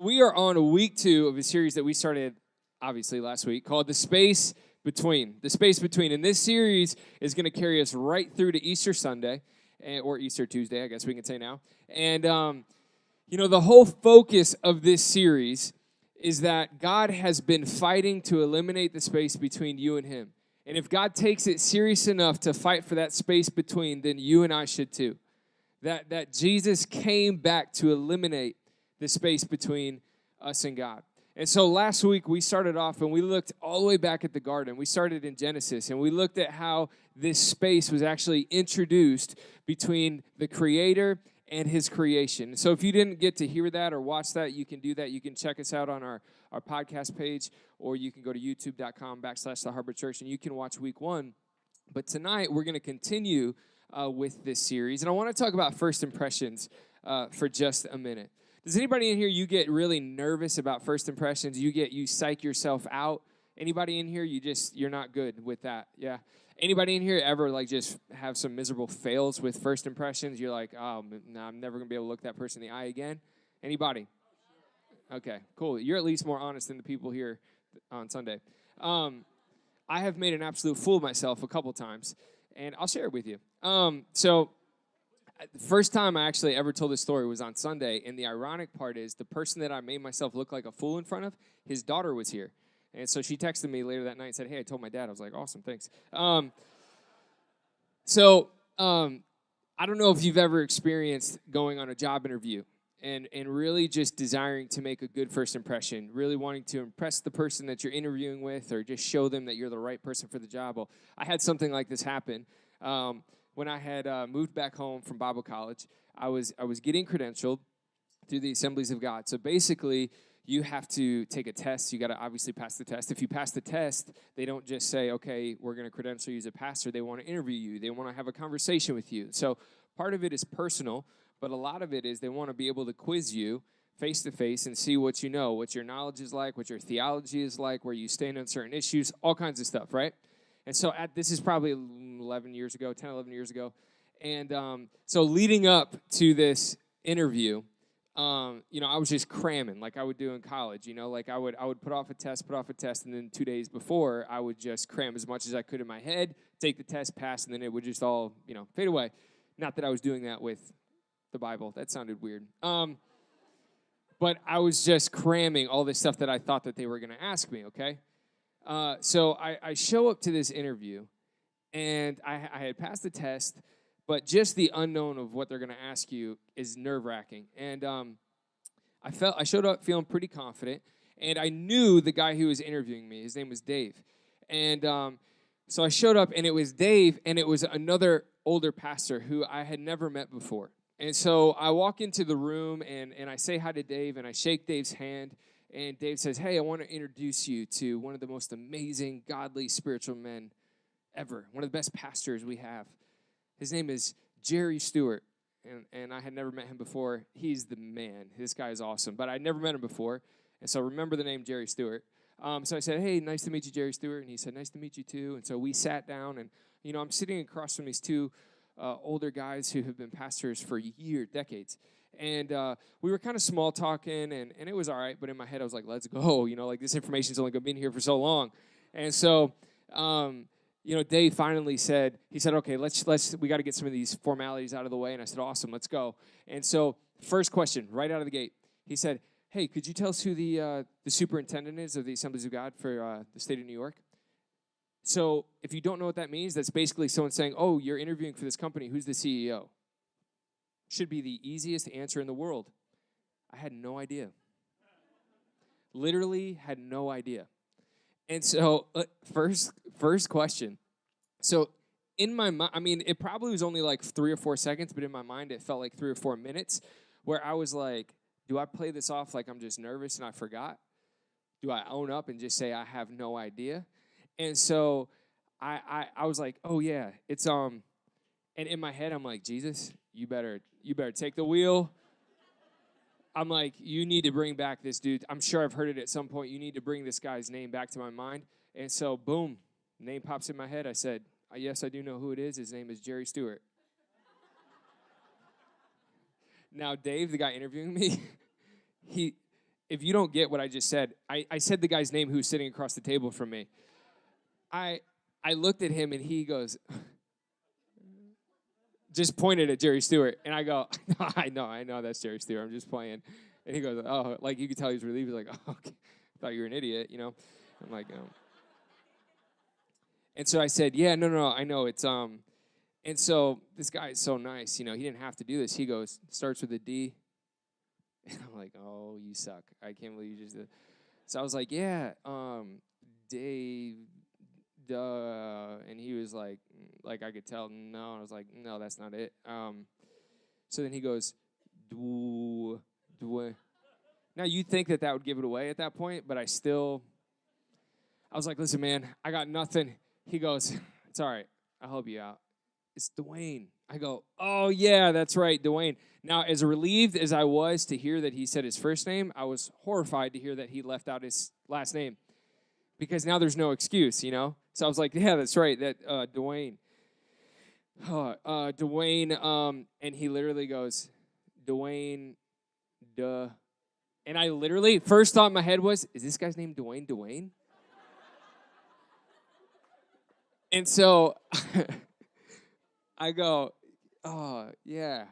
We are on week 2 of a series that we started, obviously, last week called The Space Between. The Space Between. And this series is going to carry us right through to Easter Sunday, or Easter Tuesday, I guess we can say now. And, the whole focus of this series is that God has been fighting to eliminate the space between you and Him. And if God takes it serious enough to fight for that space between, then you and I should too. That Jesus came back to eliminate the space between us and God. And so last week we started off and we looked all the way back at the garden. We started in Genesis and we looked at how this space was actually introduced between the Creator and His creation. So if you didn't get to hear that or watch that, you can do that. You can check us out on our podcast page, or you can go to youtube.com/The Harbor Church and you can watch week 1. But tonight we're going to continue with this series. And I want to talk about first impressions for just a minute. Does anybody in here, you get really nervous about first impressions? You psych yourself out? Anybody in here, you're not good with that? Yeah. Anybody in here ever just have some miserable fails with first impressions? You're like, oh, no, I'm never going to be able to look that person in the eye again? Anybody? Okay, cool. You're at least more honest than the people here on Sunday. I have made an absolute fool of myself a couple times, and I'll share it with you. The first time I actually ever told this story was on Sunday, and the ironic part is the person that I made myself look like a fool in front of, his daughter was here. And so she texted me later that night and said, hey, I told my dad. I was like, awesome, thanks. I don't know if you've ever experienced going on a job interview and really just desiring to make a good first impression, really wanting to impress the person that you're interviewing with or just show them that you're the right person for the job. Well, I had something like this happen. When I had moved back home from Bible college, I was getting credentialed through the Assemblies of God. So basically, you have to take a test. You got to obviously pass the test. If you pass the test, they don't just say, okay, we're going to credential you as a pastor. They want to interview you. They want to have a conversation with you. So part of it is personal, but a lot of it is they want to be able to quiz you face-to-face and see what you know, what your knowledge is like, what your theology is like, where you stand on certain issues, all kinds of stuff, right? And so this is probably 10, 11 years ago. And so leading up to this interview, I was just cramming like I would do in college. I would put off a test, and then 2 days before, I would just cram as much as I could in my head, take the test, pass, and then it would just all, fade away. Not that I was doing that with the Bible. That sounded weird. But I was just cramming all this stuff that I thought that they were going to ask me, okay? So I show up to this interview, and I had passed the test, but just the unknown of what they're going to ask you is nerve-wracking. And I showed up feeling pretty confident, and I knew the guy who was interviewing me. His name was Dave. And so I showed up, and it was Dave, and it was another older pastor who I had never met before. And so I walk into the room, and I say hi to Dave, and I shake Dave's hand. And Dave says, hey, I want to introduce you to one of the most amazing, godly, spiritual men ever, one of the best pastors we have. His name is Jerry Stewart, and I had never met him before. He's the man. This guy is awesome, but I'd never met him before, and so remember the name Jerry Stewart. So I said, hey, nice to meet you, Jerry Stewart, and he said, nice to meet you too. And so we sat down, and, I'm sitting across from these two older guys who have been pastors for decades. And we were kind of small talking, and it was all right. But in my head, I was like, let's go. This information's only going to be in here for so long. And so, Dave finally said, okay, we got to get some of these formalities out of the way. And I said, awesome, let's go. And so first question, right out of the gate, he said, hey, could you tell us who the superintendent is of the Assemblies of God for the state of New York? So if you don't know what that means, that's basically someone saying, oh, you're interviewing for this company. Who's the CEO? Should be the easiest answer in the world. I had no idea. Literally had no idea. And so first question. So in my mind, it probably was only like 3 or 4 seconds, but in my mind it felt like 3 or 4 minutes where I was like, do I play this off like I'm just nervous and I forgot? Do I own up and just say I have no idea? And so I was like, oh yeah, it's and in my head I'm like, Jesus, you better take the wheel. I'm like, you need to bring back this dude. I'm sure I've heard it at some point. You need to bring this guy's name back to my mind. And so, boom, name pops in my head. I said, yes, I do know who it is. His name is Jerry Stewart. Now, Dave, the guy interviewing me, if you don't get what I just said, I said the guy's name who was sitting across the table from me. I looked at him, and he goes, just pointed at Jerry Stewart. And I go, I know that's Jerry Stewart. I'm just playing. And he goes, oh, like you could tell he was relieved. He's like, oh, okay. I thought you were an idiot, you know. I'm like, no. And so I said, yeah, no, I know. It's, and so this guy is so nice, you know, he didn't have to do this. He goes, starts with a D. And I'm like, oh, you suck. I can't believe you just did. So I was like, yeah, Dave, duh. And he was like I could tell, no. And I was like, no, that's not it. So then he goes, do. Now, you'd think that would give it away at that point, but I was like, listen, man, I got nothing. He goes, it's all right. I'll help you out. It's Dwayne. I go, oh, yeah, that's right, Dwayne. Now, as relieved as I was to hear that he said his first name, I was horrified to hear that he left out his last name because now there's no excuse, you know? So I was like, yeah, that's right, that Dwayne. Dwayne, and he literally goes, Dwayne, duh. And I literally, first thought in my head was, is this guy's name Dwayne? And so I go, oh, yeah.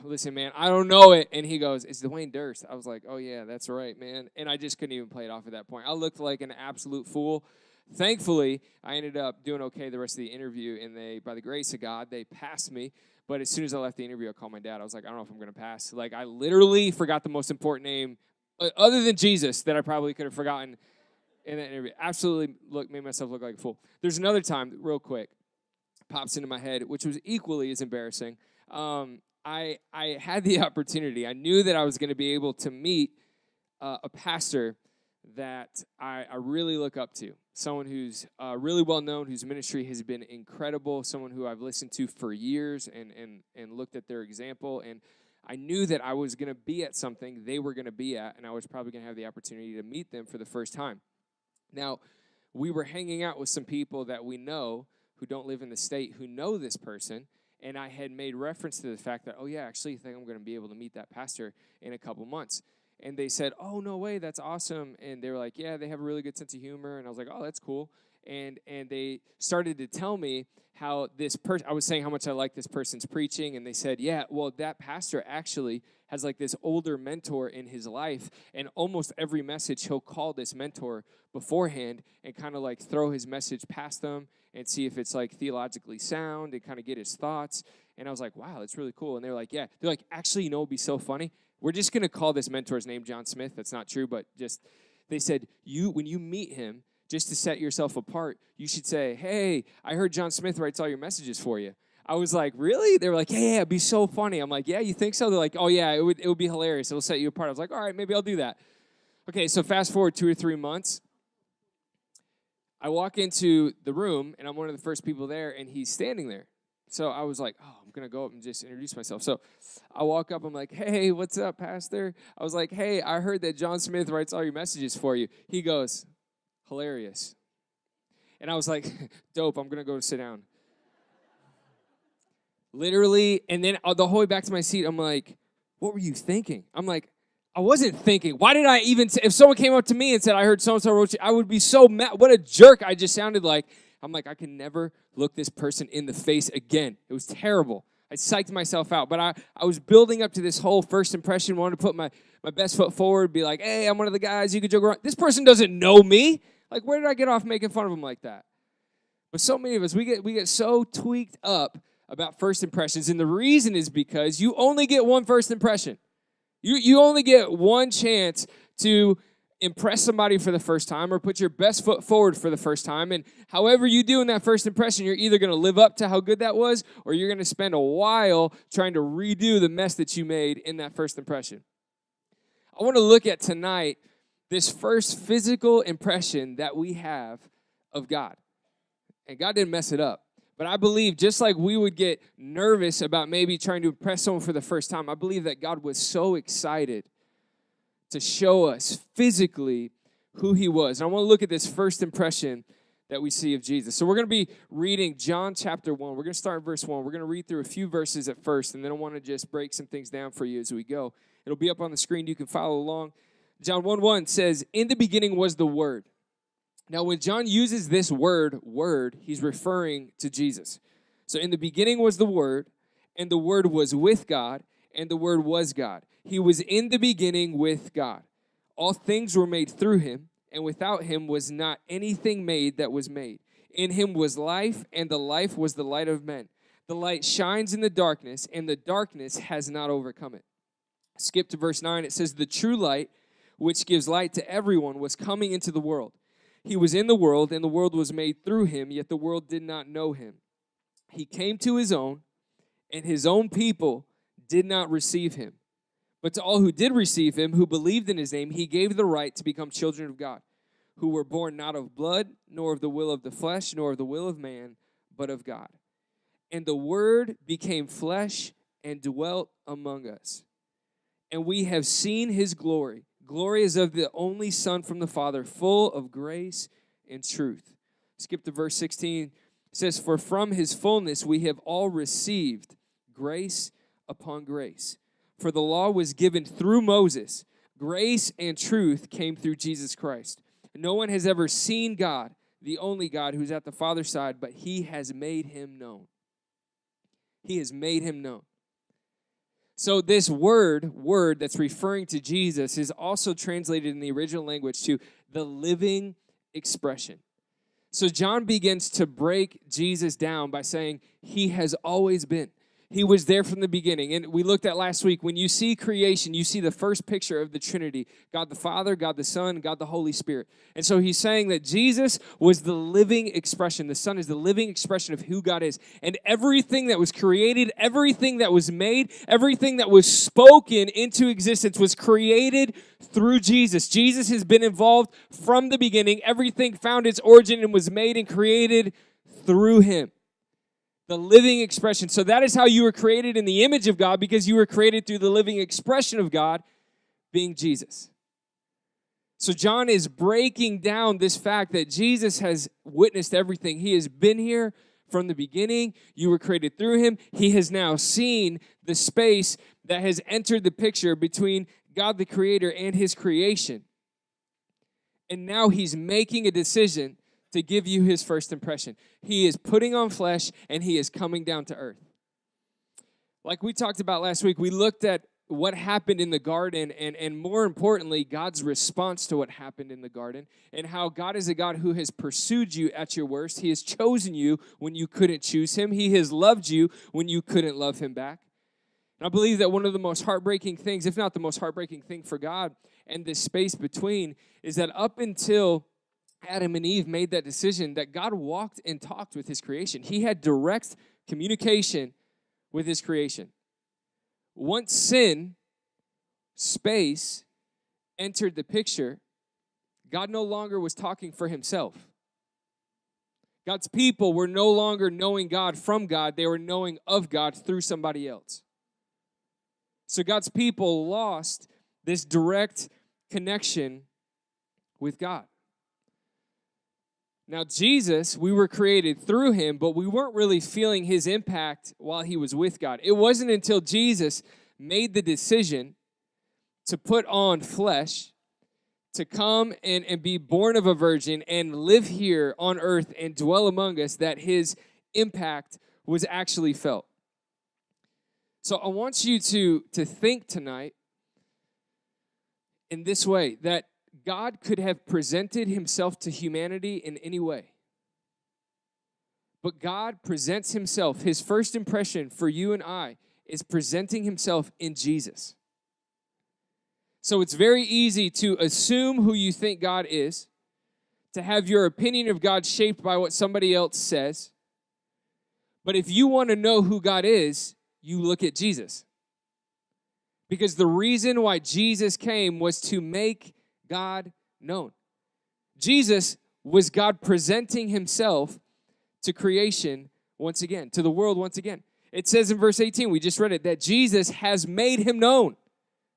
Listen, man, I don't know it. And he goes, it's Dwayne Durst. I was like, oh, yeah, that's right, man. And I just couldn't even play it off at that point. I looked like an absolute fool. Thankfully, I ended up doing okay the rest of the interview, and by the grace of God, they passed me. But as soon as I left the interview, I called my dad. I was like, I don't know if I'm going to pass. Like, I literally forgot the most important name, other than Jesus, that I probably could have forgotten in that interview. Absolutely made myself look like a fool. There's another time, real quick, pops into my head, which was equally as embarrassing. I had the opportunity. I knew that I was going to be able to meet a pastor that I really look up to, someone who's really well-known, whose ministry has been incredible, someone who I've listened to for years and looked at their example, and I knew that I was going to be at something they were going to be at, and I was probably going to have the opportunity to meet them for the first time. Now, we were hanging out with some people that we know who don't live in the state who know this person, and I had made reference to the fact that, oh, yeah, actually, I think I'm going to be able to meet that pastor in a couple months. And they said, oh, no way, that's awesome. And they were like, yeah, they have a really good sense of humor. And I was like, oh, that's cool. And they started to tell me how this person, I was saying how much I like this person's preaching. And they said, yeah, well, that pastor actually has like this older mentor in his life. And almost every message, he'll call this mentor beforehand and kind of like throw his message past them and see if it's like theologically sound and kind of get his thoughts. And I was like, wow, that's really cool. And they were like, yeah. They're like, actually, you know, it'd be so funny. We're just going to call this mentor's name John Smith. That's not true, but just, they said, when you meet him, just to set yourself apart, you should say, hey, I heard John Smith writes all your messages for you. I was like, really? They were like, yeah, it'd be so funny. I'm like, yeah, you think so? They're like, oh, yeah, it would be hilarious. It'll set you apart. I was like, all right, maybe I'll do that. Okay, so fast forward 2 or 3 months. I walk into the room, and I'm one of the first people there, and he's standing there. So I was like, oh, I'm going to go up and just introduce myself. So I walk up. I'm like, hey, what's up, Pastor? I was like, hey, I heard that John Smith writes all your messages for you. He goes, hilarious. And I was like, dope, I'm going to go sit down. Literally, and then the whole way back to my seat, I'm like, what were you thinking? I'm like, I wasn't thinking. Why did I even if someone came up to me and said, I heard so-and-so wrote you, I would be so mad. What a jerk I just sounded like. I'm like, I can never look this person in the face again. It was terrible. I psyched myself out. But I was building up to this whole first impression, wanted to put my best foot forward, be like, hey, I'm one of the guys you could joke around. This person doesn't know me. Like, where did I get off making fun of him like that? But so many of us, we get so tweaked up about first impressions. And the reason is because you only get one first impression. You only get one chance to impress somebody for the first time or put your best foot forward for the first time. And however you do in that first impression, you're either going to live up to how good that was or you're going to spend a while trying to redo the mess that you made in that first impression. I want to look at tonight this first physical impression that we have of God. And God didn't mess it up. But I believe just like we would get nervous about maybe trying to impress someone for the first time, I believe that God was so excited to show us physically who he was. And I want to look at this first impression that we see of Jesus. So we're going to be reading John chapter 1. We're going to start in verse 1. We're going to read through a few verses at first, and then I want to just break some things down for you as we go. It'll be up on the screen. You can follow along. John 1:1 says, "In the beginning was the Word." Now, when John uses this word, he's referring to Jesus. So in the beginning was the Word, and the Word was with God, and the Word was God. He was in the beginning with God. All things were made through him, and without him was not anything made that was made. In him was life, and the life was the light of men. The light shines in the darkness, and the darkness has not overcome it. Skip to verse 9. It says, "The true light, which gives light to everyone, was coming into the world. He was in the world, and the world was made through him, yet the world did not know him. He came to his own, and his own people did not receive him. But to all who did receive him, who believed in his name, he gave the right to become children of God, who were born not of blood, nor of the will of the flesh, nor of the will of man, but of God. And the Word became flesh and dwelt among us. And we have seen his glory. Glory is of the only Son from the Father, full of grace and truth." Skip to verse 16. It says, "For from his fullness we have all received grace upon grace. For the law was given through Moses. Grace and truth came through Jesus Christ. No one has ever seen God, the only God who's at the Father's side, but he has made him known." He has made him known. So this word that's referring to Jesus is also translated in the original language to the living expression. So John begins to break Jesus down by saying he has always been. He was there from the beginning. And we looked at last week, when you see creation, you see the first picture of the Trinity, God the Father, God the Son, God the Holy Spirit. And so he's saying that Jesus was the living expression. The Son is the living expression of who God is. And everything that was created, everything that was made, everything that was spoken into existence was created through Jesus. Jesus has been involved from the beginning. Everything found its origin and was made and created through him. The living expression. So that is how you were created in the image of God, because you were created through the living expression of God, being Jesus. So John is breaking down this fact that Jesus has witnessed everything. He has been here from the beginning. You were created through him. He has now seen the space that has entered the picture between God the Creator and his creation. And now he's making a decision to give you his first impression. He is putting on flesh, and he is coming down to earth. Like we talked about last week, we looked at what happened in the garden, and more importantly, God's response to what happened in the garden, and how God is a God who has pursued you at your worst. He has chosen you when you couldn't choose him. He has loved you when you couldn't love him back. And I believe that one of the most heartbreaking things, if not the most heartbreaking thing for God, and this space between, is that up until Adam and Eve made that decision, that God walked and talked with his creation. He had direct communication with his creation. Once sin, space, entered the picture, God no longer was talking for himself. God's people were no longer knowing God from God. They were knowing of God through somebody else. So God's people lost this direct connection with God. Now, Jesus, we were created through him, but we weren't really feeling his impact while he was with God. It wasn't until Jesus made the decision to put on flesh, to come and be born of a virgin and live here on earth and dwell among us, that his impact was actually felt. So I want you to think tonight in this way, that God could have presented himself to humanity in any way. But God presents himself. His first impression for you and I is presenting himself in Jesus. So it's very easy to assume who you think God is, to have your opinion of God shaped by what somebody else says. But if you want to know who God is, you look at Jesus. Because the reason why Jesus came was to make God known. Jesus was God presenting himself to creation once again, to the world once again. It says in verse 18, we just read it, that Jesus has made him known.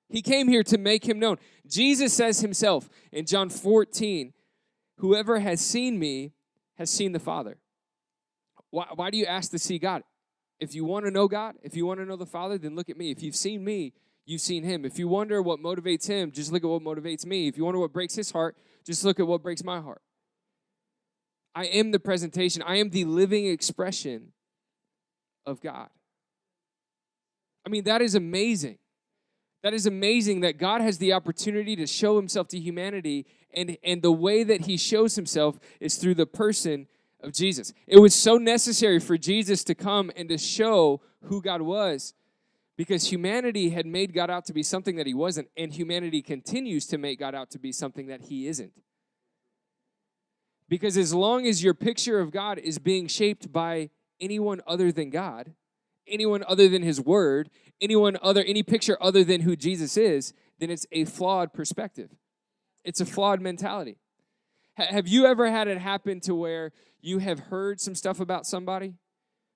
He came here to make him known. Jesus says himself in John 14, "Whoever has seen me has seen the Father. Why do you ask to see God? If you want to know God, if you want to know the Father, then look at me. If you've seen me, you've seen him. If you wonder what motivates him, just look at what motivates me. If you wonder what breaks his heart, just look at what breaks my heart. I am the presentation. I am the living expression of God. I mean, that is amazing. That is amazing that God has the opportunity to show himself to humanity, and the way that he shows himself is through the person of Jesus. It was so necessary for Jesus to come and to show who God was, because humanity had made God out to be something that he wasn't, and humanity continues to make God out to be something that he isn't. Because as long as your picture of God is being shaped by anyone other than God, anyone other than his word, any picture other than who Jesus is, then it's a flawed perspective. It's a flawed mentality. Have you ever had it happen to where you have heard some stuff about somebody?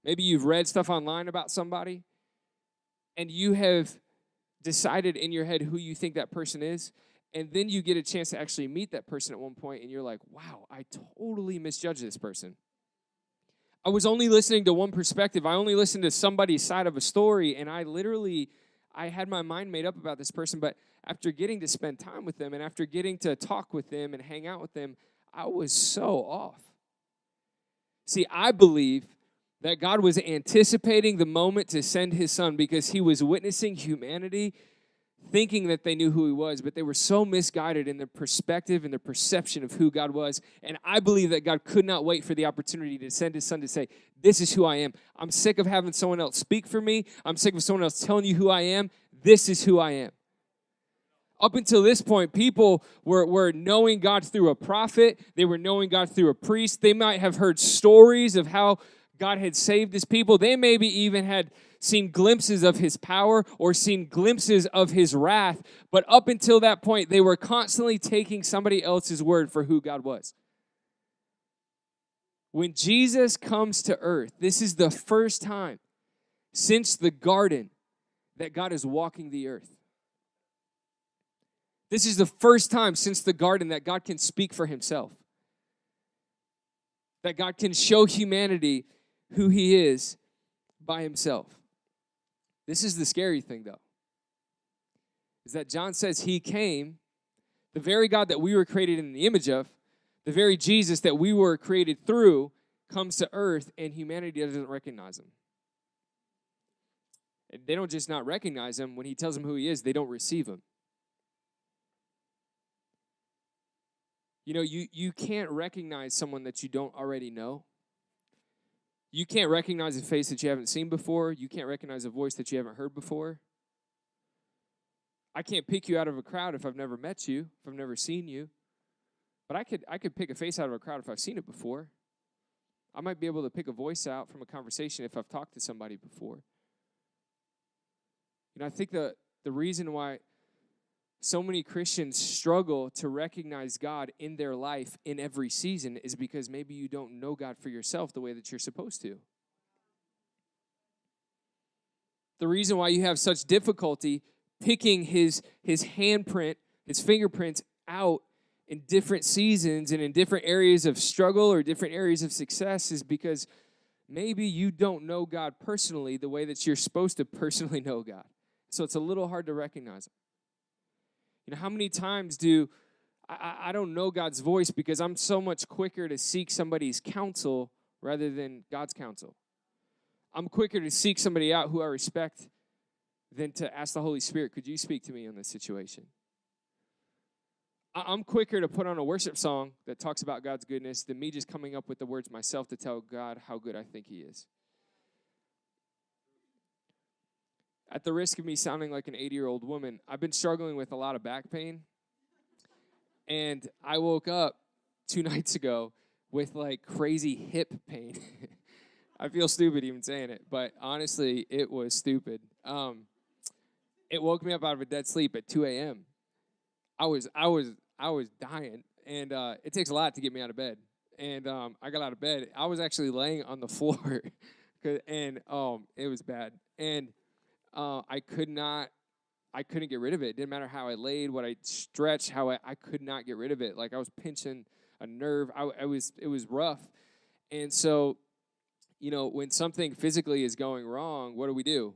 Maybe you've read stuff online about somebody, and you have decided in your head who you think that person is, and then you get a chance to actually meet that person at one point, and you're like, wow, I totally misjudged this person. I was only listening to one perspective. I only listened to somebody's side of a story, and I had my mind made up about this person, but after getting to spend time with them and after getting to talk with them and hang out with them, I was so off. See, I believe that God was anticipating the moment to send his son because he was witnessing humanity thinking that they knew who he was, but they were so misguided in their perspective and their perception of who God was. And I believe that God could not wait for the opportunity to send his son to say, this is who I am. I'm sick of having someone else speak for me. I'm sick of someone else telling you who I am. This is who I am. Up until this point, people were knowing God through a prophet. They were knowing God through a priest. They might have heard stories of how God had saved his people. They maybe even had seen glimpses of his power or seen glimpses of his wrath. But up until that point, they were constantly taking somebody else's word for who God was. When Jesus comes to earth, this is the first time since the garden that God is walking the earth. This is the first time since the garden that God can speak for himself. That God can show humanity who he is by himself. This is the scary thing, though, is that John says he came, the very God that we were created in the image of, the very Jesus that we were created through, comes to earth, and humanity doesn't recognize him. And they don't just not recognize him. When he tells them who he is, they don't receive him. You know, you can't recognize someone that you don't already know. You can't recognize a face that you haven't seen before. You can't recognize a voice that you haven't heard before. I can't pick you out of a crowd if I've never met you, if I've never seen you. But I could pick a face out of a crowd if I've seen it before. I might be able to pick a voice out from a conversation if I've talked to somebody before. You know, I think the reason why so many Christians struggle to recognize God in their life in every season is because maybe you don't know God for yourself the way that you're supposed to. The reason why you have such difficulty picking his handprint, his fingerprints out in different seasons and in different areas of struggle or different areas of success is because maybe you don't know God personally the way that you're supposed to personally know God. So it's a little hard to recognize him. You know, how many times do I don't know God's voice because I'm so much quicker to seek somebody's counsel rather than God's counsel. I'm quicker to seek somebody out who I respect than to ask the Holy Spirit, could you speak to me on this situation? I'm quicker to put on a worship song that talks about God's goodness than me just coming up with the words myself to tell God how good I think he is. At the risk of me sounding like an 80-year-old woman, I've been struggling with a lot of back pain. And I woke up 2 nights ago with like crazy hip pain. I feel stupid even saying it, but honestly, it was stupid. It woke me up out of a dead sleep at 2 a.m. I was dying, and it takes a lot to get me out of bed. And I got out of bed. I was actually laying on the floor, and it was bad. And I couldn't get rid of it. It didn't matter how I laid, what I stretched, how I could not get rid of it. Like I was pinching a nerve. It was rough. And so, when something physically is going wrong, what do?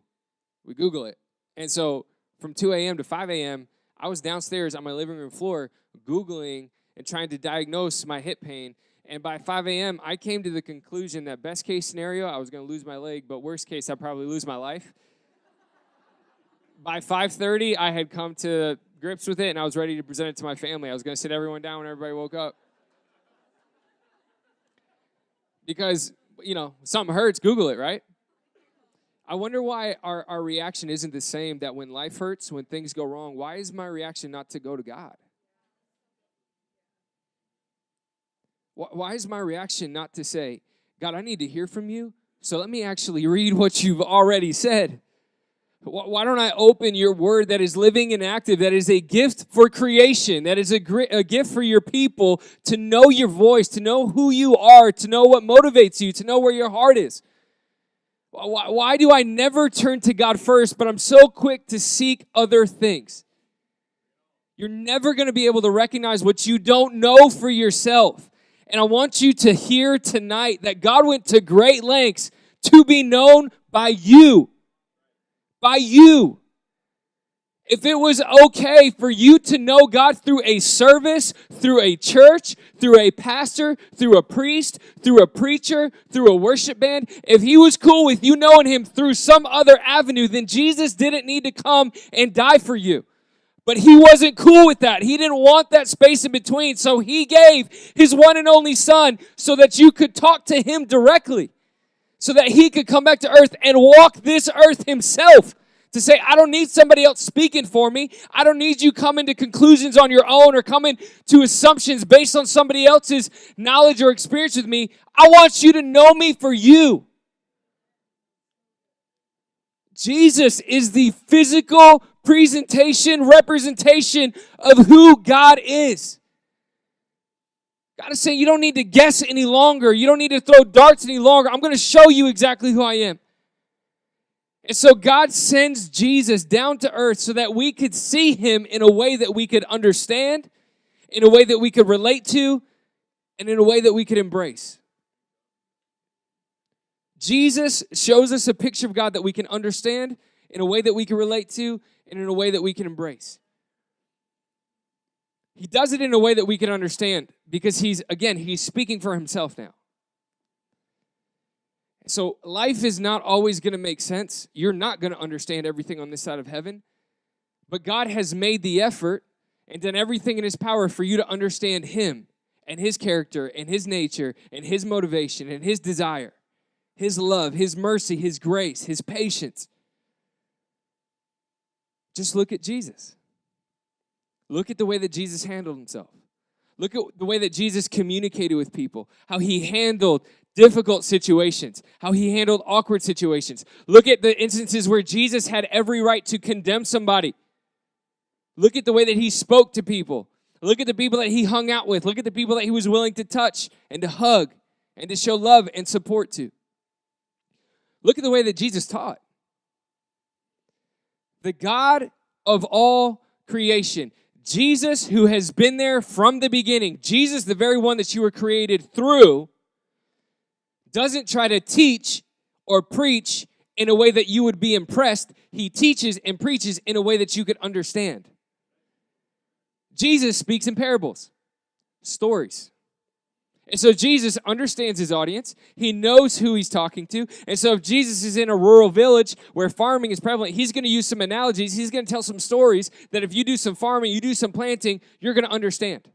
We Google it. And so from 2 a.m. to 5 a.m., I was downstairs on my living room floor Googling and trying to diagnose my hip pain. And by 5 a.m., I came to the conclusion that best case scenario, I was going to lose my leg, but worst case, I'd probably lose my life. By 5:30, I had come to grips with it, and I was ready to present it to my family. I was going to sit everyone down when everybody woke up. Because, something hurts, Google it, right? I wonder why our reaction isn't the same, that when life hurts, when things go wrong, why is my reaction not to go to God? Why is my reaction not to say, God, I need to hear from you, so let me actually read what you've already said? Why don't I open your word that is living and active, that is a gift for creation, that is a gift for your people to know your voice, to know who you are, to know what motivates you, to know where your heart is? Why do I never turn to God first, but I'm so quick to seek other things? You're never going to be able to recognize what you don't know for yourself. And I want you to hear tonight that God went to great lengths to be known by you. By you. If it was okay for you to know God through a service, through a church, through a pastor, through a priest, through a preacher, through a worship band, if he was cool with you knowing him through some other avenue, then Jesus didn't need to come and die for you. But he wasn't cool with that. He didn't want that space in between. So he gave his one and only son so that you could talk to him directly. So that he could come back to earth and walk this earth himself. To say, I don't need somebody else speaking for me. I don't need you coming to conclusions on your own or coming to assumptions based on somebody else's knowledge or experience with me. I want you to know me for you. Jesus is the physical representation of who God is. God is saying you don't need to guess any longer. You don't need to throw darts any longer. I'm going to show you exactly who I am. And so God sends Jesus down to earth so that we could see him in a way that we could understand, in a way that we could relate to, and in a way that we could embrace. Jesus shows us a picture of God that we can understand, in a way that we can relate to, and in a way that we can embrace. He does it in a way that we can understand because he's speaking for himself now. So life is not always going to make sense. You're not going to understand everything on this side of heaven. But God has made the effort and done everything in his power for you to understand him and his character and his nature and his motivation and his desire, his love, his mercy, his grace, his patience. Just look at Jesus. Look at the way that Jesus handled himself. Look at the way that Jesus communicated with people, how he handled difficult situations, how he handled awkward situations. Look at the instances where Jesus had every right to condemn somebody. Look at the way that he spoke to people. Look at the people that he hung out with. Look at the people that he was willing to touch and to hug and to show love and support to. Look at the way that Jesus taught. The God of all creation, Jesus, who has been there from the beginning, Jesus, the very one that you were created through, doesn't try to teach or preach in a way that you would be impressed. He teaches and preaches in a way that you could understand. Jesus speaks in parables, stories. And so Jesus understands his audience. He knows who he's talking to. And so if Jesus is in a rural village where farming is prevalent, he's going to use some analogies. He's going to tell some stories that if you do some farming, you do some planting, you're going to understand.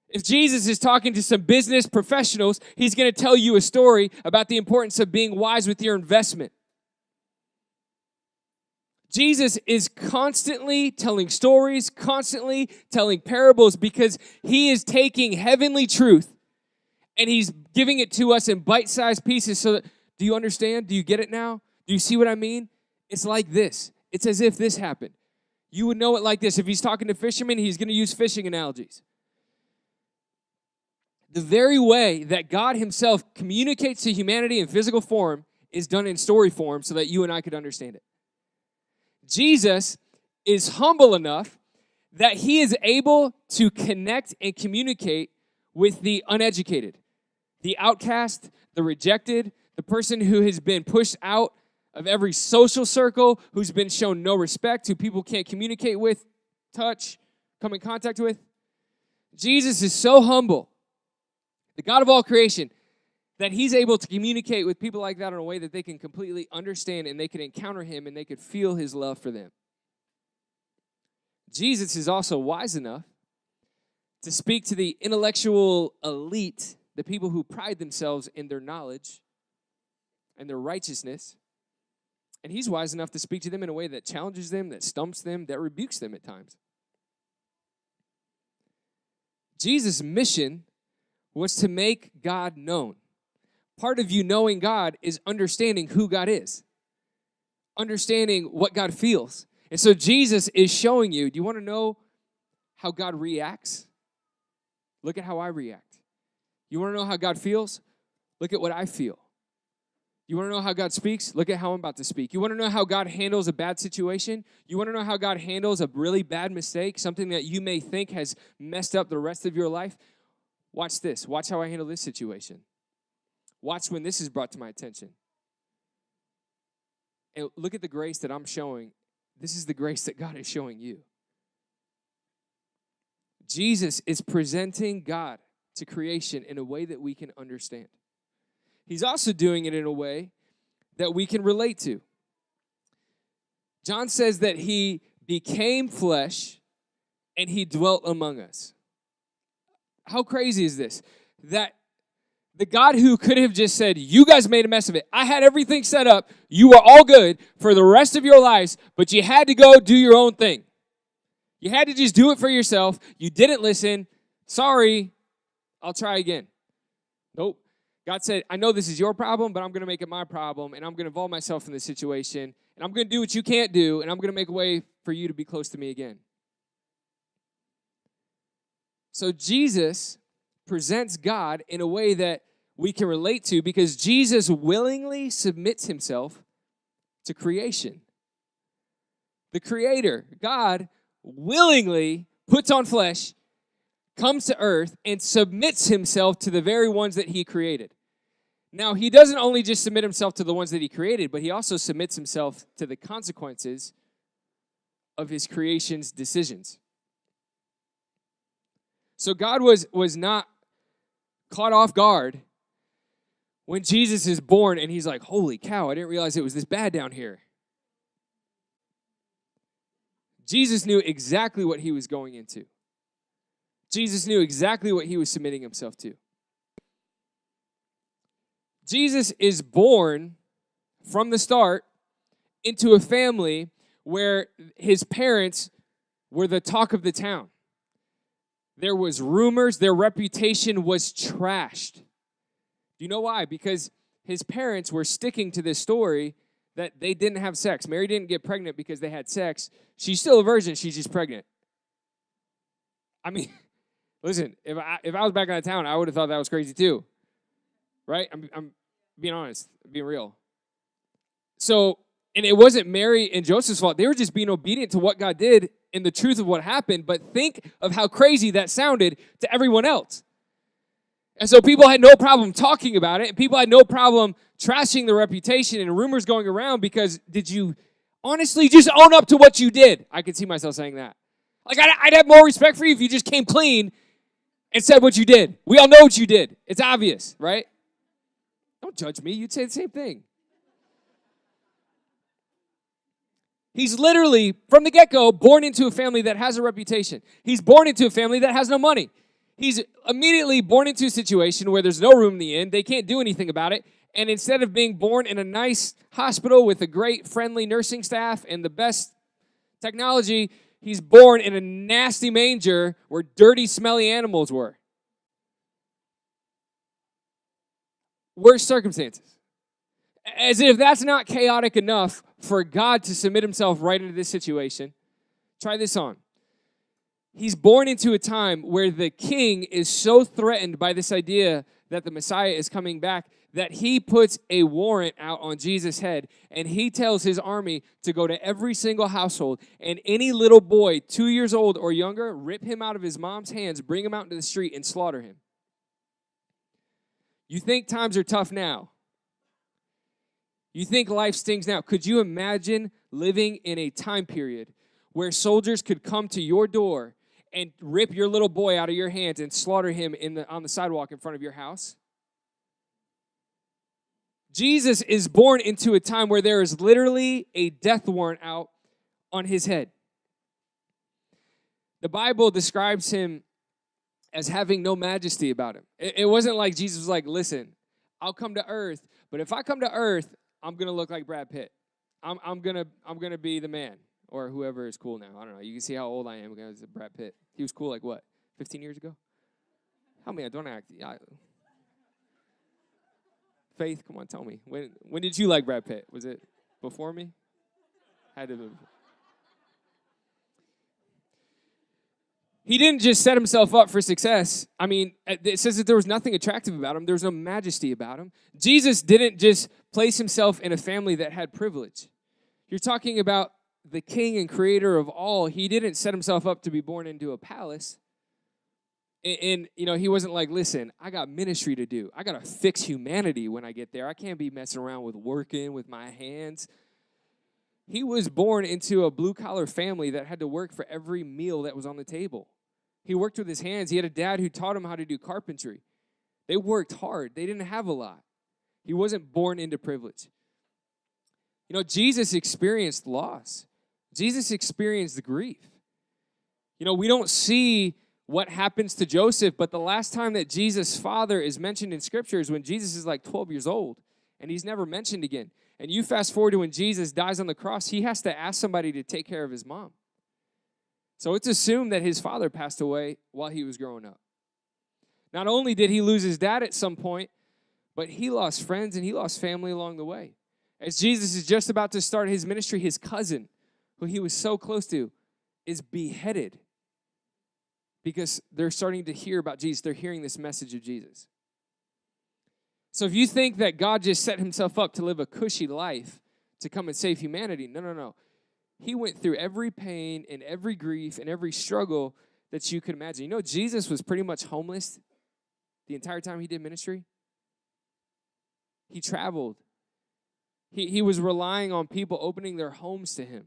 If Jesus is talking to some business professionals, he's going to tell you a story about the importance of being wise with your investment. Jesus is constantly telling stories, constantly telling parables because he is taking heavenly truth and he's giving it to us in bite-sized pieces so that, do you understand? Do you get it now? Do you see what I mean? It's like this. It's as if this happened. You would know it like this. If he's talking to fishermen, he's going to use fishing analogies. The very way that God himself communicates to humanity in physical form is done in story form so that you and I could understand it. Jesus is humble enough that he is able to connect and communicate with the uneducated, the outcast, the rejected, the person who has been pushed out of every social circle, who's been shown no respect, who people can't communicate with, touch, come in contact with. Jesus is so humble, the God of all creation, that he's able to communicate with people like that in a way that they can completely understand and they can encounter him and they could feel his love for them. Jesus is also wise enough to speak to the intellectual elite, the people who pride themselves in their knowledge and their righteousness. And he's wise enough to speak to them in a way that challenges them, that stumps them, that rebukes them at times. Jesus' mission was to make God known. Part of you knowing God is understanding who God is, understanding what God feels. And so Jesus is showing you, do you want to know how God reacts? Look at how I react. You want to know how God feels? Look at what I feel. You want to know how God speaks? Look at how I'm about to speak. You want to know how God handles a bad situation? You want to know how God handles a really bad mistake, something that you may think has messed up the rest of your life? Watch this. Watch how I handle this situation. Watch when this is brought to my attention. And look at the grace that I'm showing. This is the grace that God is showing you. Jesus is presenting God to creation in a way that we can understand. He's also doing it in a way that we can relate to. John says that he became flesh and he dwelt among us. How crazy is this? That the God who could have just said, you guys made a mess of it. I had everything set up. You were all good for the rest of your lives, but you had to go do your own thing. You had to just do it for yourself. You didn't listen. Sorry, I'll try again. Nope. God said, I know this is your problem, but I'm going to make it my problem, and I'm going to involve myself in this situation, and I'm going to do what you can't do, and I'm going to make a way for you to be close to me again. So Jesus presents God in a way that we can relate to because Jesus willingly submits himself to creation. The Creator, God, willingly puts on flesh, comes to earth, and submits himself to the very ones that he created. Now, he doesn't only just submit himself to the ones that he created, but he also submits himself to the consequences of his creation's decisions. So God was not caught off guard when Jesus is born and he's like, holy cow, I didn't realize it was this bad down here. Jesus knew exactly what he was going into. Jesus knew exactly what he was submitting himself to. Jesus is born from the start into a family where his parents were the talk of the town. There was rumors, their reputation was trashed. Do you know why? Because his parents were sticking to this story that they didn't have sex. Mary didn't get pregnant because they had sex. She's still a virgin, she's just pregnant. I mean, listen, if I was back out of town, I would have thought that was crazy too. Right? I'm being honest, being real. So, and it wasn't Mary and Joseph's fault. They were just being obedient to what God did and the truth of what happened. But think of how crazy that sounded to everyone else. And so people had no problem talking about it. And people had no problem trashing the reputation and rumors going around because did you honestly just own up to what you did? I could see myself saying that. Like, I'd have more respect for you if you just came clean and said what you did. We all know what you did. It's obvious, right? Don't judge me. You'd say the same thing. He's literally, from the get-go, born into a family that has a reputation. He's born into a family that has no money. He's immediately born into a situation where there's no room in the inn. They can't do anything about it. And instead of being born in a nice hospital with a great, friendly nursing staff and the best technology, he's born in a nasty manger where dirty, smelly animals were. Worst circumstances. As if that's not chaotic enough for God to submit himself right into this situation. Try this on. He's born into a time where the king is so threatened by this idea that the Messiah is coming back that he puts a warrant out on Jesus' head and he tells his army to go to every single household and any little boy 2 years old or younger, rip him out of his mom's hands, bring him out into the street and slaughter him. You think times are tough now. You think life stings now. Could you imagine living in a time period where soldiers could come to your door and rip your little boy out of your hands and slaughter him on the sidewalk in front of your house? Jesus is born into a time where there is literally a death warrant out on his head. The Bible describes him as having no majesty about him. It wasn't like Jesus was like, listen, I'll come to earth, but if I come to earth, I'm going to look like Brad Pitt. I'm gonna be the man, or whoever is cool now. I don't know. You can see how old I am because of Brad Pitt. He was cool like what, 15 years ago? How many? I don't act. Faith, come on, tell me. When did you like Brad Pitt? Was it before me? Had to be. He didn't just set himself up for success. I mean, it says that there was nothing attractive about him. There was no majesty about him. Jesus didn't just place himself in a family that had privilege. You're talking about the king and creator of all. He didn't set himself up to be born into a palace. And he wasn't like, listen, I got ministry to do. I got to fix humanity when I get there. I can't be messing around with working with my hands. He was born into a blue-collar family that had to work for every meal that was on the table. He worked with his hands. He had a dad who taught him how to do carpentry. They worked hard. They didn't have a lot. He wasn't born into privilege. Jesus experienced loss. Jesus experienced the grief. We don't see what happens to Joseph, but the last time that Jesus' father is mentioned in Scripture is when Jesus is like 12 years old, and he's never mentioned again. And you fast forward to when Jesus dies on the cross, he has to ask somebody to take care of his mom. So it's assumed that his father passed away while he was growing up. Not only did he lose his dad at some point, but he lost friends and he lost family along the way. As Jesus is just about to start his ministry, his cousin, who he was so close to, is beheaded because they're starting to hear about Jesus. They're hearing this message of Jesus. So if you think that God just set himself up to live a cushy life to come and save humanity, no. He went through every pain and every grief and every struggle that you could imagine. Jesus was pretty much homeless the entire time he did ministry. He traveled. He was relying on people opening their homes to him.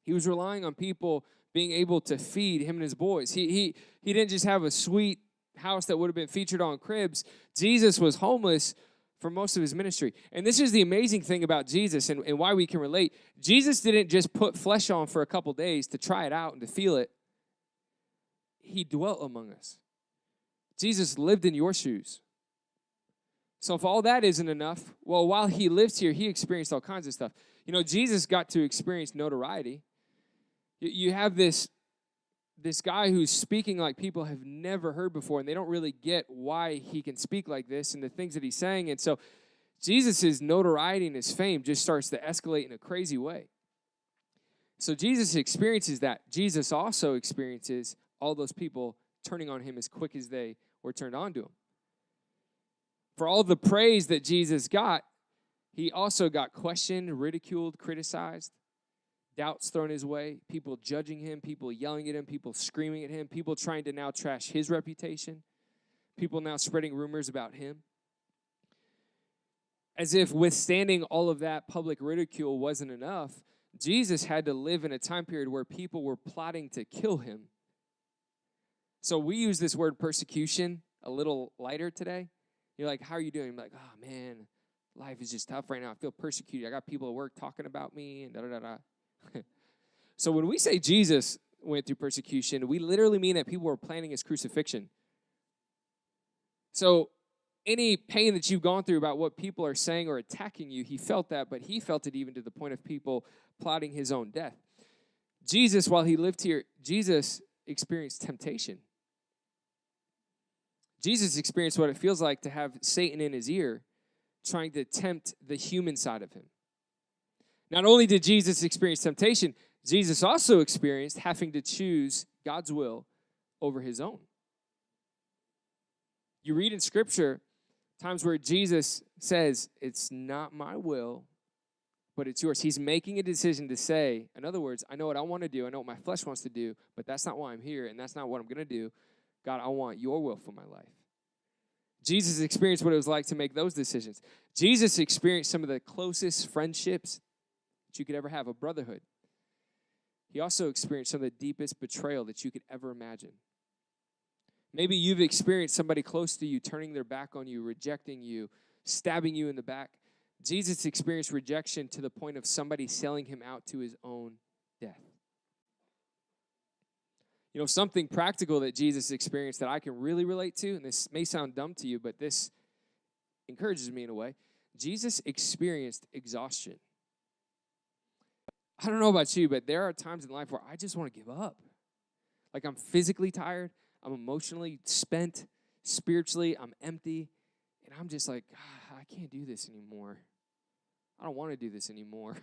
He was relying on people being able to feed him and his boys. He didn't just have a sweet house that would have been featured on Cribs. Jesus was homeless for most of his ministry. And this is the amazing thing about Jesus and why we can relate. Jesus didn't just put flesh on for a couple days to try it out and to feel it. He dwelt among us. Jesus lived in your shoes. So if all that isn't enough, well, while he lived here, he experienced all kinds of stuff. Jesus got to experience notoriety. You have this guy who's speaking like people have never heard before, and they don't really get why he can speak like this and the things that he's saying. And so Jesus' notoriety and his fame just starts to escalate in a crazy way. So Jesus experiences that. Jesus also experiences all those people turning on him as quick as they were turned on to him. For all the praise that Jesus got, he also got questioned, ridiculed, criticized, doubts thrown his way, people judging him, people yelling at him, people screaming at him, people trying to now trash his reputation, people now spreading rumors about him. As if withstanding all of that public ridicule wasn't enough, Jesus had to live in a time period where people were plotting to kill him. So we use this word persecution a little lighter today. You're like, how are you doing? I'm like, oh, man, life is just tough right now. I feel persecuted. I got people at work talking about me and da-da-da-da. So when we say Jesus went through persecution, we literally mean that people were planning his crucifixion. So any pain that you've gone through about what people are saying or attacking you, he felt that, but he felt it even to the point of people plotting his own death. Jesus, while he lived here, Jesus experienced temptation. Jesus experienced what it feels like to have Satan in his ear trying to tempt the human side of him. Not only did Jesus experience temptation, Jesus also experienced having to choose God's will over his own. You read in Scripture times where Jesus says, it's not my will, but it's yours. He's making a decision to say, in other words, I know what I want to do, I know what my flesh wants to do, but that's not why I'm here, and that's not what I'm going to do. God, I want your will for my life. Jesus experienced what it was like to make those decisions. Jesus experienced some of the closest friendships that you could ever have, a brotherhood. He also experienced some of the deepest betrayal that you could ever imagine. Maybe you've experienced somebody close to you turning their back on you, rejecting you, stabbing you in the back. Jesus experienced rejection to the point of somebody selling him out to his own death. You know, something practical that Jesus experienced that I can really relate to, and this may sound dumb to you, but this encourages me in a way. Jesus experienced exhaustion. I don't know about you, but there are times in life where I just want to give up. Like I'm physically tired, I'm emotionally spent, spiritually I'm empty, and I'm just like, God, I can't do this anymore. I don't want to do this anymore.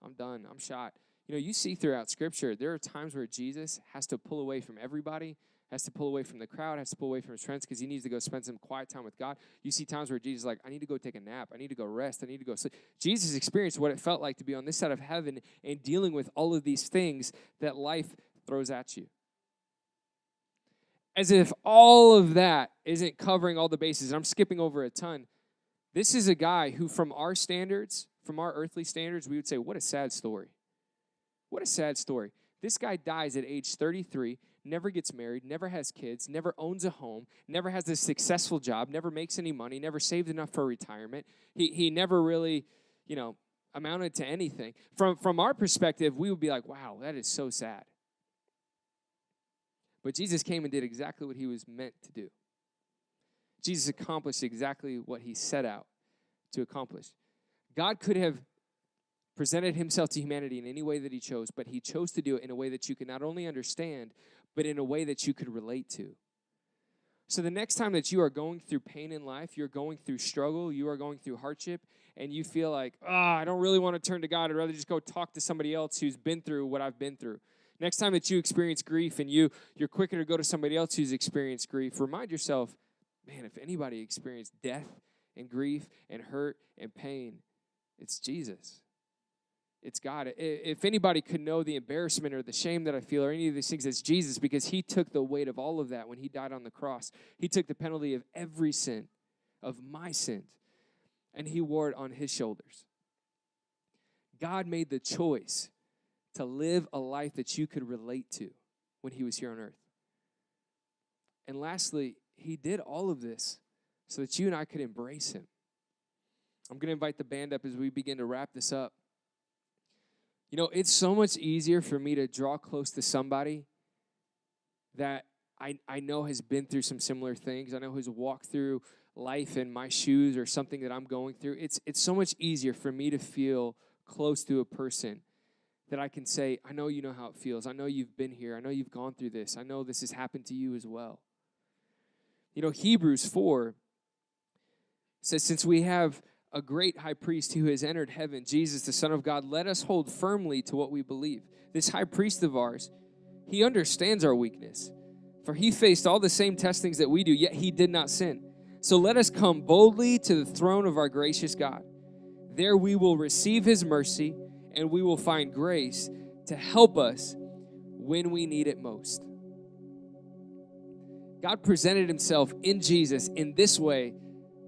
I'm done. I'm shot. You know, you see throughout Scripture, there are times where Jesus has to pull away from everybody, has to pull away from the crowd, has to pull away from his friends because he needs to go spend some quiet time with God. You see times where Jesus is like, I need to go take a nap. I need to go rest. I need to go sleep. Jesus experienced what it felt like to be on this side of heaven and dealing with all of these things that life throws at you. As if all of that isn't covering all the bases. I'm skipping over a ton. This is a guy who, from our standards, from our earthly standards, we would say, what a sad story. What a sad story. This guy dies at age 33, never gets married, never has kids, never owns a home, never has a successful job, never makes any money, never saved enough for retirement. He never really, amounted to anything. From our perspective, we would be like, wow, that is so sad. But Jesus came and did exactly what he was meant to do. Jesus accomplished exactly what he set out to accomplish. God could have presented himself to humanity in any way that he chose, but he chose to do it in a way that you could not only understand, but in a way that you could relate to. So the next time that you are going through pain in life, you're going through struggle, you are going through hardship, and you feel like, I don't really want to turn to God. I'd rather just go talk to somebody else who's been through what I've been through. Next time that you experience grief and you're quicker to go to somebody else who's experienced grief, remind yourself, man, if anybody experienced death and grief and hurt and pain, it's Jesus. It's God. If anybody could know the embarrassment or the shame that I feel or any of these things, it's Jesus, because he took the weight of all of that when he died on the cross. He took the penalty of every sin, of my sins, and he wore it on his shoulders. God made the choice to live a life that you could relate to when he was here on earth. And lastly, he did all of this so that you and I could embrace him. I'm going to invite the band up as we begin to wrap this up. You know, it's so much easier for me to draw close to somebody that I know has been through some similar things. I know has walked through life in my shoes or something that I'm going through. It's so much easier for me to feel close to a person that I can say, I know you know how it feels. I know you've been here. I know you've gone through this. I know this has happened to you as well. You know, Hebrews 4 says, since we have a great high priest who has entered heaven, Jesus, the Son of God, let us hold firmly to what we believe. This high priest of ours, he understands our weakness, for he faced all the same testings that we do, yet he did not sin. So let us come boldly to the throne of our gracious God. There we will receive his mercy, and we will find grace to help us when we need it most. God presented himself in Jesus in this way,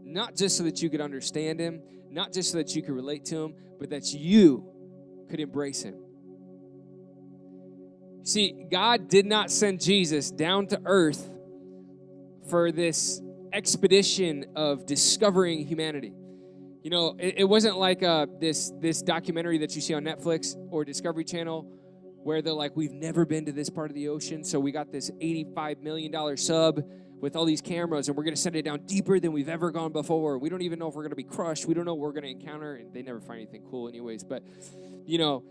not just so that you could understand him, not just so that you could relate to him, but that you could embrace him. See, God did not send Jesus down to earth for this expedition of discovering humanity. You know, it wasn't like this documentary that you see on Netflix or Discovery Channel where they're like, we've never been to this part of the ocean, so we got this $85 million sub with all these cameras, and we're going to send it down deeper than we've ever gone before. We don't even know if we're going to be crushed. We don't know what we're going to encounter, and they never find anything cool anyways. But, you know,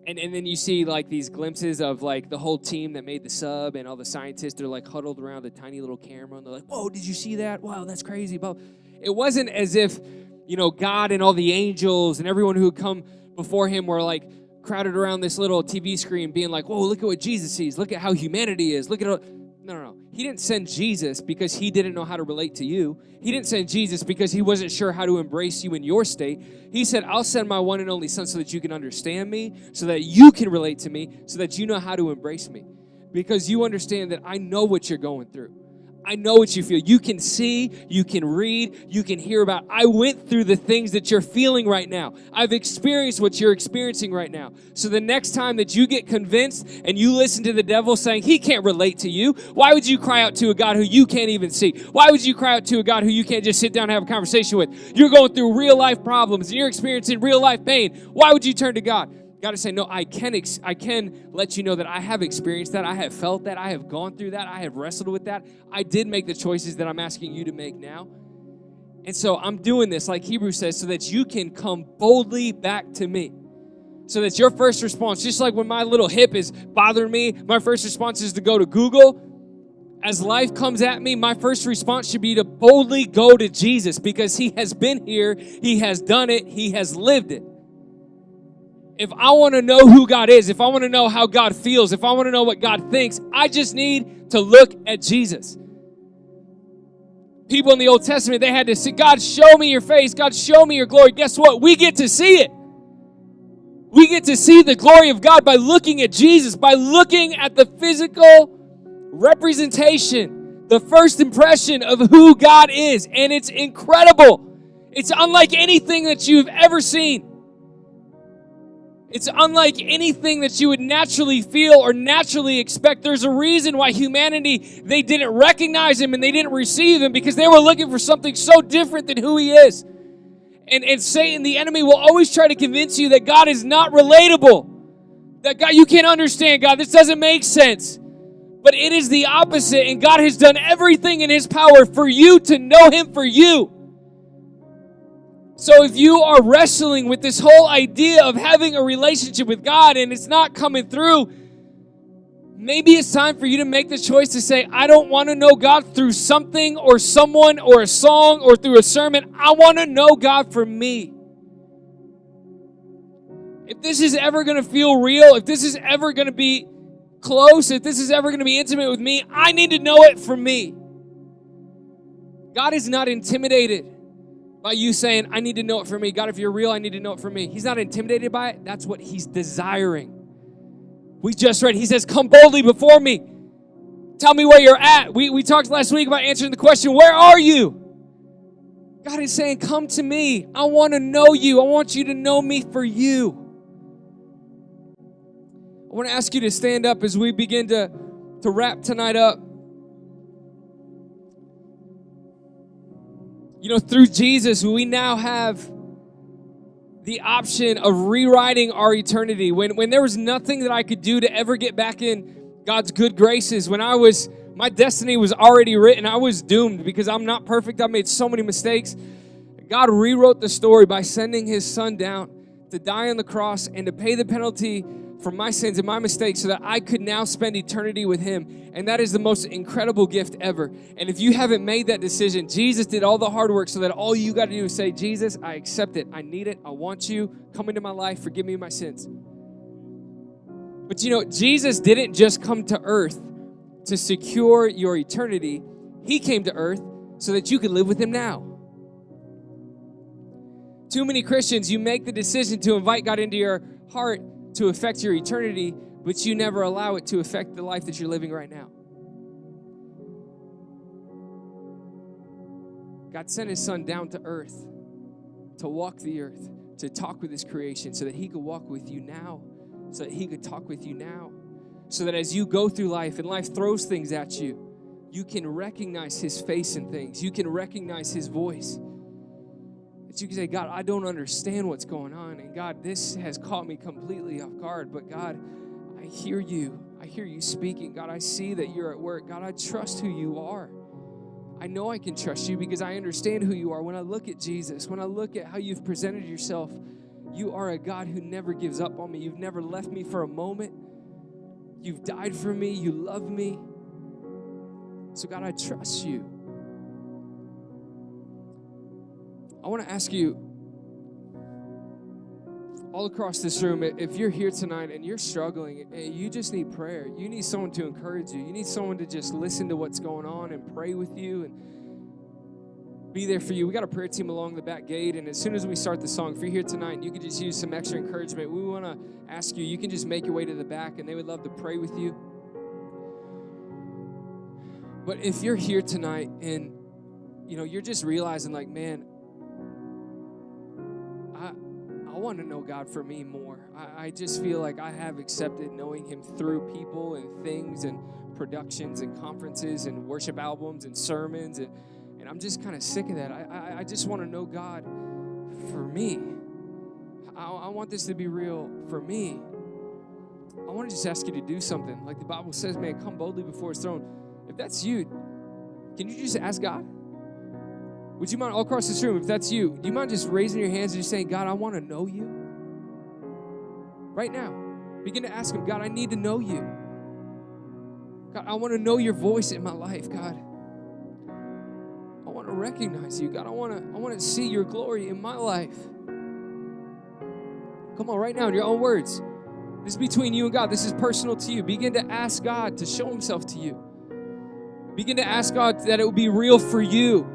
and then you see, like, these glimpses of, like, the whole team that made the sub and all the scientists are, like, huddled around the tiny little camera, and they're like, whoa, did you see that? Wow, that's crazy. But it wasn't as if, you know, God and all the angels and everyone who had come before him were, like, crowded around this little TV screen being like, whoa, look at what Jesus sees. Look at how humanity is. Look at all... No. He didn't send Jesus because he didn't know how to relate to you. He didn't send Jesus because he wasn't sure how to embrace you in your state. He said, I'll send my one and only son so that you can understand me, so that you can relate to me, so that you know how to embrace me. Because you understand that I know what you're going through. I know what you feel. You can see, you can read, you can hear about. I went through the things that you're feeling right now. I've experienced what you're experiencing right now. So the next time that you get convinced and you listen to the devil saying he can't relate to you, why would you cry out to a God who you can't even see? Why would you cry out to a God who you can't just sit down and have a conversation with? You're going through real life problems and you're experiencing real life pain. Why would you turn to God? God is saying, no, I can let you know that I have experienced that. I have felt that. I have gone through that. I have wrestled with that. I did make the choices that I'm asking you to make now. And so I'm doing this, like Hebrews says, so that you can come boldly back to me. So that your first response, just like when my little hip is bothering me, my first response is to go to Google. As life comes at me, my first response should be to boldly go to Jesus because he has been here, he has done it, he has lived it. If I want to know who God is, if I want to know how God feels, if I want to know what God thinks, I just need to look at Jesus. People in the Old Testament, they had to say, God, show me your face. God, show me your glory. Guess what? We get to see it. We get to see the glory of God by looking at Jesus, by looking at the physical representation, the first impression of who God is. And it's incredible. It's unlike anything that you've ever seen. It's unlike anything that you would naturally feel or naturally expect. There's a reason why humanity, they didn't recognize him and they didn't receive him because they were looking for something so different than who he is. And Satan, the enemy, will always try to convince you that God is not relatable. That God, you can't understand God. This doesn't make sense. But it is the opposite, and God has done everything in his power for you to know him for you. So if you are wrestling with this whole idea of having a relationship with God and it's not coming through, maybe it's time for you to make the choice to say, I don't want to know God through something or someone or a song or through a sermon. I want to know God for me. If this is ever going to feel real, if this is ever going to be close, if this is ever going to be intimate with me, I need to know it for me. God is not intimidated by you saying, I need to know it for me. God, if you're real, I need to know it for me. He's not intimidated by it. That's what he's desiring. We just read, he says, come boldly before me. Tell me where you're at. We talked last week about answering the question, where are you? God is saying, come to me. I want to know you. I want you to know me for you. I want to ask you to stand up as we begin to wrap tonight up. You know, through Jesus, we now have the option of rewriting our eternity. When there was nothing that I could do to ever get back in God's good graces, when my destiny was already written, I was doomed because I'm not perfect. I made so many mistakes. God rewrote the story by sending his son down to die on the cross and to pay the penalty for my sins and my mistakes so that I could now spend eternity with him. And that is the most incredible gift ever. And if you haven't made that decision, Jesus did all the hard work so that all you got to do is say, Jesus, I accept it. I need it. I want you. Come into my life. Forgive me my sins. But you know, Jesus didn't just come to earth to secure your eternity. He came to earth so that you could live with him now. Too many Christians, you make the decision to invite God into your heart to affect your eternity, but you never allow it to affect the life that you're living right now. God sent his son down to earth to walk the earth, to talk with his creation so that he could walk with you now, so that he could talk with you now, so that as you go through life and life throws things at you, you can recognize his face in things. You can recognize his voice. That you can say, God, I don't understand what's going on. And God, this has caught me completely off guard. But God, I hear you. I hear you speaking. God, I see that you're at work. God, I trust who you are. I know I can trust you because I understand who you are. When I look at Jesus, when I look at how you've presented yourself, you are a God who never gives up on me. You've never left me for a moment. You've died for me. You love me. So God, I trust you. I want to ask you, all across this room, if you're here tonight and you're struggling, you just need prayer. You need someone to encourage you. You need someone to just listen to what's going on and pray with you and be there for you. We got a prayer team along the back gate, and as soon as we start the song, if you're here tonight and you could just use some extra encouragement, we want to ask you, you can just make your way to the back, and they would love to pray with you. But if you're here tonight and, you're just realizing like, man, I want to know God for me more. I just feel like I have accepted knowing him through people and things and productions and conferences and worship albums and sermons. And I'm just kind of sick of that. I just want to know God for me. I want this to be real for me. I want to just ask you to do something. Like the Bible says, man, come boldly before his throne. If that's you, can you just ask God? Would you mind all across this room, if that's you, do you mind just raising your hands and just saying, God, I want to know you? Right now, begin to ask him, God, I need to know you. God, I want to know your voice in my life, God. I want to recognize you, God. I want to see your glory in my life. Come on, right now, in your own words. This is between you and God. This is personal to you. Begin to ask God to show himself to you. Begin to ask God that it will be real for you.